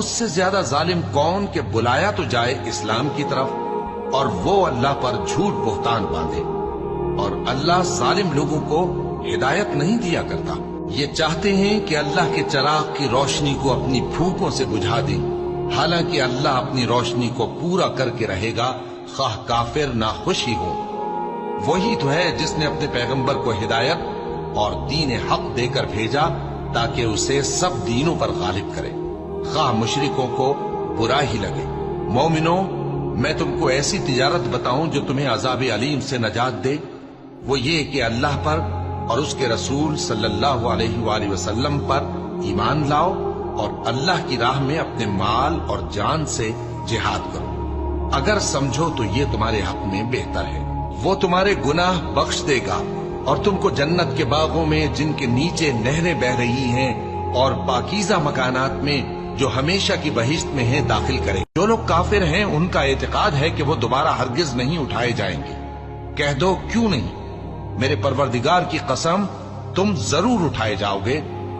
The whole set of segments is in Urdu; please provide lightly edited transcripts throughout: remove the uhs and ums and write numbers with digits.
اس سے زیادہ ظالم کون کہ بلایا تو جائے اسلام کی طرف اور وہ اللہ پر جھوٹ بہتان باندھے، اور اللہ ظالم لوگوں کو ہدایت نہیں دیا کرتا۔ یہ چاہتے ہیں کہ اللہ کے چراغ کی روشنی کو اپنی پھوکوں سے بجھا دیں، حالانکہ اللہ اپنی روشنی کو پورا کر کے رہے گا، خواہ کافر ناخوش ہی ہو۔ وہی تو ہے جس نے اپنے پیغمبر کو ہدایت اور دین حق دے کر بھیجا تاکہ اسے سب دینوں پر غالب کرے، خواہ مشرکوں کو برا ہی لگے۔ مومنوں، میں تم کو ایسی تجارت بتاؤں جو تمہیں عذاب علیم سے نجات دے؟ وہ یہ کہ اللہ پر اور اس کے رسول صلی اللہ علیہ وآلہ وسلم پر ایمان لاؤ اور اللہ کی راہ میں اپنے مال اور جان سے جہاد کرو، اگر سمجھو تو یہ تمہارے حق میں بہتر ہے۔ وہ تمہارے گناہ بخش دے گا اور تم کو جنت کے باغوں میں جن کے نیچے نہریں بہ رہی ہیں اور پاکیزہ مکانات میں جو ہمیشہ کی بہشت میں ہیں داخل کرے۔ جو لوگ کافر ہیں ان کا اعتقاد ہے کہ وہ دوبارہ ہرگز نہیں اٹھائے جائیں گے۔ کہہ دو کیوں نہیں؟ میرے پروردگار کی قسم تم ضرور اٹھائے جاؤ گے،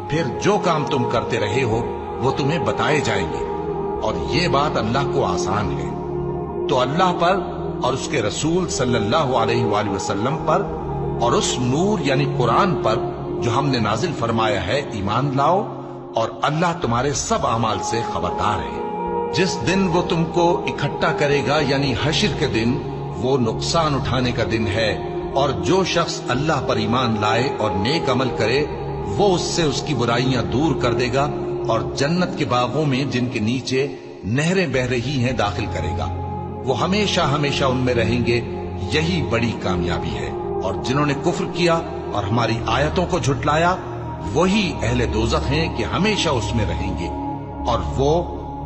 پھر جو کام تم کرتے رہے ہو وہ تمہیں بتائے جائیں گے، اور یہ بات اللہ کو آسان ہے۔ تو اللہ پر اور اس کے رسول صلی اللہ علیہ وآلہ وسلم پر اور اس نور یعنی قرآن پر جو ہم نے نازل فرمایا ہے ایمان لاؤ، اور اللہ تمہارے سب اعمال سے خبردار ہے۔ جس دن وہ تم کو اکٹھا کرے گا یعنی حشر کے دن، وہ نقصان اٹھانے کا دن ہے، اور جو شخص اللہ پر ایمان لائے اور نیک عمل کرے وہ اس سے اس کی برائیاں دور کر دے گا اور جنت کے باغوں میں جن کے نیچے نہریں بہ رہی ہیں داخل کرے گا۔ وہ ہمیشہ ہمیشہ ان میں رہیں گے، یہی بڑی کامیابی ہے۔ اور جنہوں نے کفر کیا اور ہماری آیتوں کو جھٹلایا وہی اہل دوزخ ہیں کہ ہمیشہ اس میں رہیں گے، اور وہ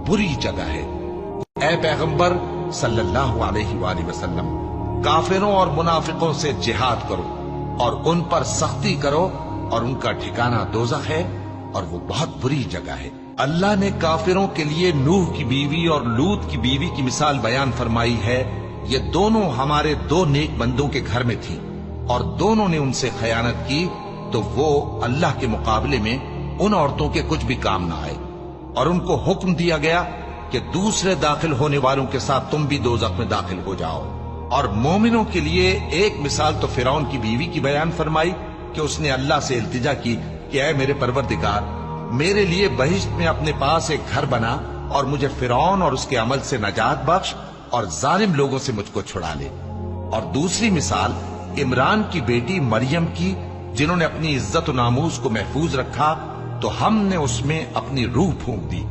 بری جگہ ہے۔ اے پیغمبر صلی اللہ علیہ وآلہ وسلم، کافروں اور منافقوں سے جہاد کرو اور ان پر سختی کرو، اور ان کا ٹھکانہ دوزخ ہے اور وہ بہت بری جگہ ہے۔ اللہ نے کافروں کے لیے نوح کی بیوی اور لوط کی بیوی کی مثال بیان فرمائی ہے۔ یہ دونوں ہمارے دو نیک بندوں کے گھر میں تھیں، اور دونوں نے ان سے خیانت کی، تو وہ اللہ کے مقابلے میں ان عورتوں کے کچھ بھی کام نہ آئے، اور ان کو حکم دیا گیا کہ دوسرے داخل ہونے والوں کے ساتھ تم بھی دوزخ میں داخل ہو جاؤ۔ اور مومنوں کے لیے ایک مثال تو فرعون کی بیوی کی بیان فرمائی کہ اس نے اللہ سے التجا کی کہ اے میرے پروردگار، میرے لیے بہشت میں اپنے پاس ایک گھر بنا اور مجھے فرعون اور اس کے عمل سے نجات بخش اور ظالم لوگوں سے مجھ کو چھڑا لے۔ اور دوسری مثال عمران کی بیٹی مریم کی، جنہوں نے اپنی عزت و ناموس کو محفوظ رکھا تو ہم نے اس میں اپنی روح پھونک دی